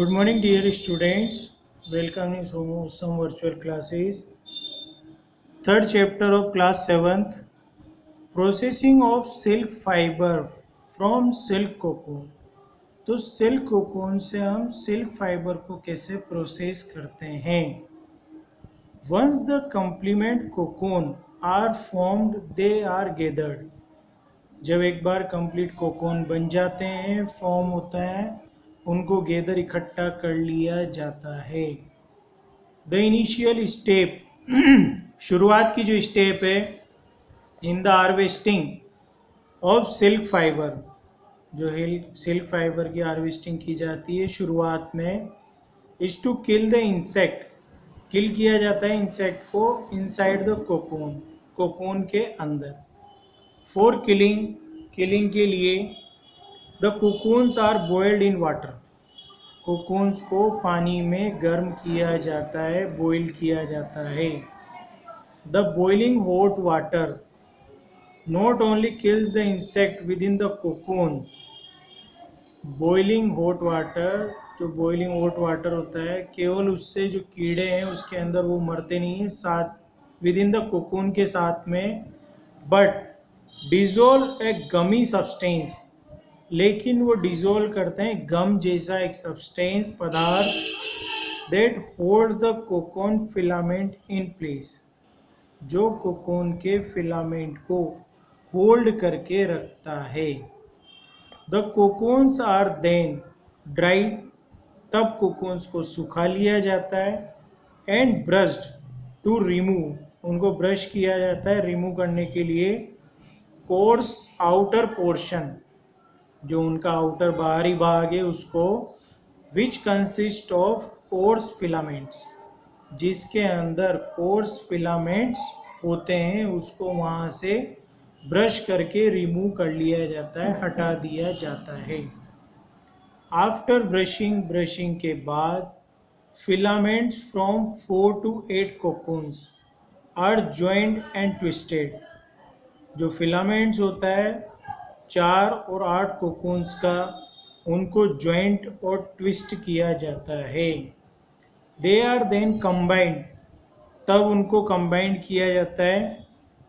Good morning, dear students. Welcome in some virtual classes. Third chapter of class 7th. Processing of silk fiber from silk cocoon. तो silk cocoon से हम silk fibre को कैसे process करते हैं. Once the complement cocoon are formed, they are gathered. जब एक बार complete cocoon बन जाते हैं, फॉर्म होता है, उनको गेदर इकट्ठा कर लिया जाता है. द इनिशियल स्टेप शुरुआत की जो स्टेप है in the harvesting of silk fibre, जो सिल्क फाइबर की हार्वेस्टिंग की जाती है शुरुआत में, is to kill the insect. Kill किया जाता है इंसेक्ट को इनसाइड द कोकून, कोकून के अंदर. फॉर किलिंग के लिए the cocoons are boiled in water. Cocoons को पानी में गर्म किया जाता है, बॉईल किया जाता है. The boiling hot water not only kills the insect with in the cocoon. Boiling hot water, जो बॉइलिंग हॉट वाटर होता है, केवल उससे जो कीड़े हैं उसके अंदर वो मरते नहीं हैं साथ विद इन द कोकून के साथ में, but dissolve A gummy substance. लेकिन वो डिजोल्व करते हैं गम जैसा एक सब्सटेंस पदार्थ, that hold the cocoon filament in place, जो कोकोन के फिलामेंट को होल्ड करके रखता है. The cocoons are then dried. तब कोकोन्स को सुखा लिया जाता है. And brushed to remove. उनको ब्रश किया जाता है रिमूव करने के लिए कोर्स आउटर पोर्शन, जो उनका आउटर बाहरी भाग है उसको, which consist of course filaments, जिसके अंदर कोर्स फिलामेंट्स होते हैं, उसको वहाँ से ब्रश करके रिमूव कर लिया जाता है, हटा दिया जाता है. आफ्टर ब्रशिंग के बाद filaments from 4 to 8 cocoons are joint and twisted. जो फिलामेंट्स होता है 4 और 8 कोकून्स का, उनको ज्वाइंट और ट्विस्ट किया जाता है. They are then combined. तब उनको कंबाइंड किया जाता है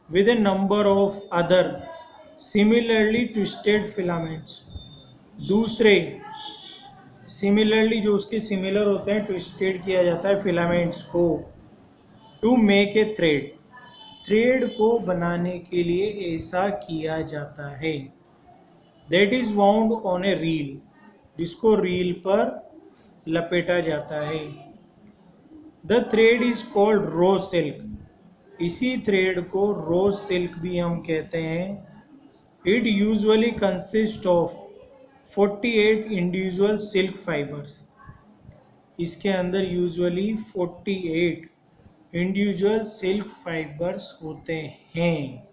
with a number of other similarly twisted filaments. दूसरे सिमिलरली जो उसके सिमिलर होते हैं, ट्विस्टेड किया जाता है फिलामेंट्स को, to make a thread. Thread को बनाने के लिए ऐसा किया जाता है. That is wound on a reel. जिसको रील पर लपेटा जाता है. The thread is called raw silk. इसी थ्रेड को रोज सिल्क भी हम कहते हैं. It usually consist of 48 individual silk fibres. इसके अंदर यूजुअली 48 इंडिविजुअल सिल्क फाइबर्स होते हैं.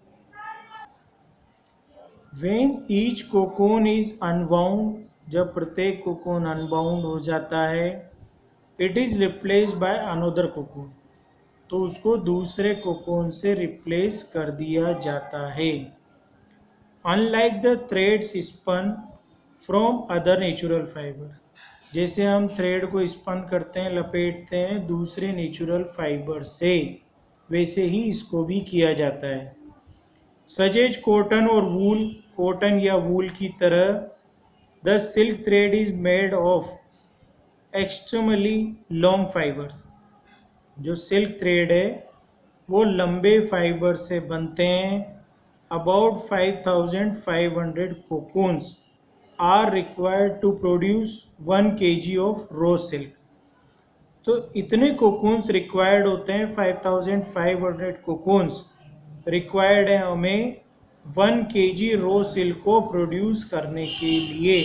When each cocoon is unwound, जब प्रत्येक कोकोन अनबाउंड हो जाता है, it is replaced by another cocoon. तो उसको दूसरे कोकोन से रिप्लेस कर दिया जाता है. Unlike the threads spun from other natural fibre. जैसे हम थ्रेड को स्पन करते हैं, लपेटते हैं दूसरे नेचुरल फाइबर से, वैसे ही इसको भी किया जाता है. सजेज कॉटन और वूल. कॉटन या वूल की तरह the silk thread is made of extremely long fibres. जो सिल्क थ्रेड है वो लंबे फाइबर से बनते हैं. About 5500 cocoons are required to produce 1 kg of raw silk. तो इतने कोकून्स रिक्वायर्ड होते हैं, 5500 कोकून्स रिक्वायर्ड है हमें 1 kg रो सिल्क को प्रोड्यूस करने के लिए.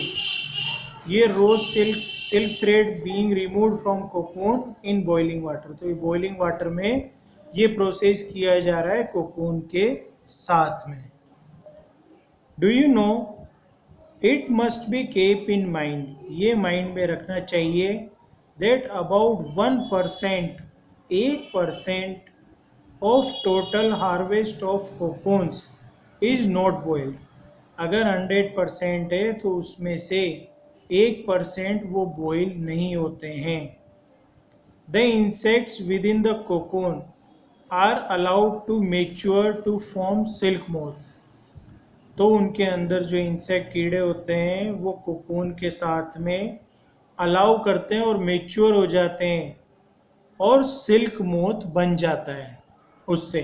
ये raw silk thread being removed from cocoon in boiling water. तो ये बॉइलिंग वाटर में ये प्रोसेस किया जा रहा है कोकून के साथ में. Do you know, it must be kept in mind. ये माइंड में रखना चाहिए that about 1%, 1% of total harvest of cocoons is not boiled. अगर 100% है तो उसमें से 1% वो बॉईल नहीं होते हैं। The insects within the cocoon are allowed to mature to form silk moth. तो उनके अंदर जो इंसेक्ट कीड़े होते हैं वो कोकून के साथ में अलाउ करते हैं और मेच्योर हो जाते हैं और सिल्क मोथ बन जाता है उससे।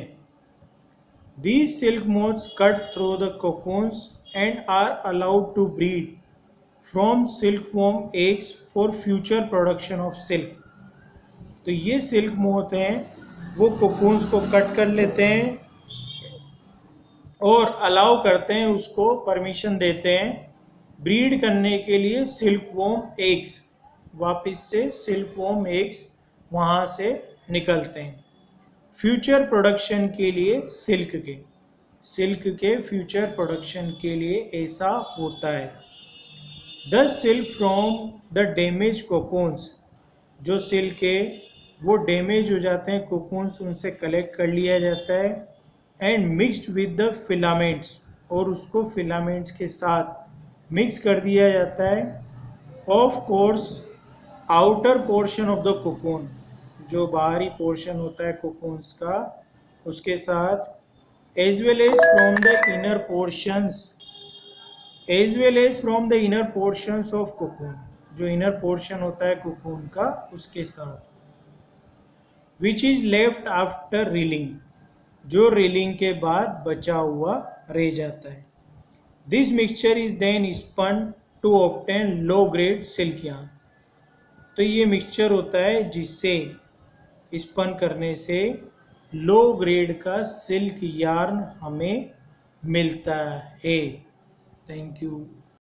These silk moths cut through the cocoons and are allowed to breed from silkworm eggs for future production of silk। तो ये सिल्क मोथ हैं वो कोकून्स को कट कर लेते हैं और अलाउ करते हैं, उसको परमिशन देते हैं ब्रीड करने के लिए सिल्कवॉर्म एग्स। वापस से सिल्कवॉर्म एग्स वहाँ से निकलते हैं फ्यूचर प्रोडक्शन के लिए सिल्क के फ्यूचर प्रोडक्शन के लिए ऐसा होता है। The silk from the damage cocoons, जो सिल्क है वो डैमेज हो जाते हैं कोकून्स, उनसे कलेक्ट कर लिया जाता है and mixed with the filaments, और उसको फिलामेंट्स के साथ मिक्स कर दिया जाता है। Of course outer portion of the cocoon, जो बाहरी पोर्शन होता है कोकून्स का, उसके साथ as well as from the inner portions of cocoon, जो इनर पोर्शन होता है कोकून का उसके साथ। Which is left after reeling, जो रीलिंग के बाद बचा हुआ रह जाता है। This mixture is then spun to obtain low grade silk yarn. तो ये मिक्सचर होता है जिससे स्पन करने से लो ग्रेड का सिल्क यार्न हमें मिलता है। Thank you.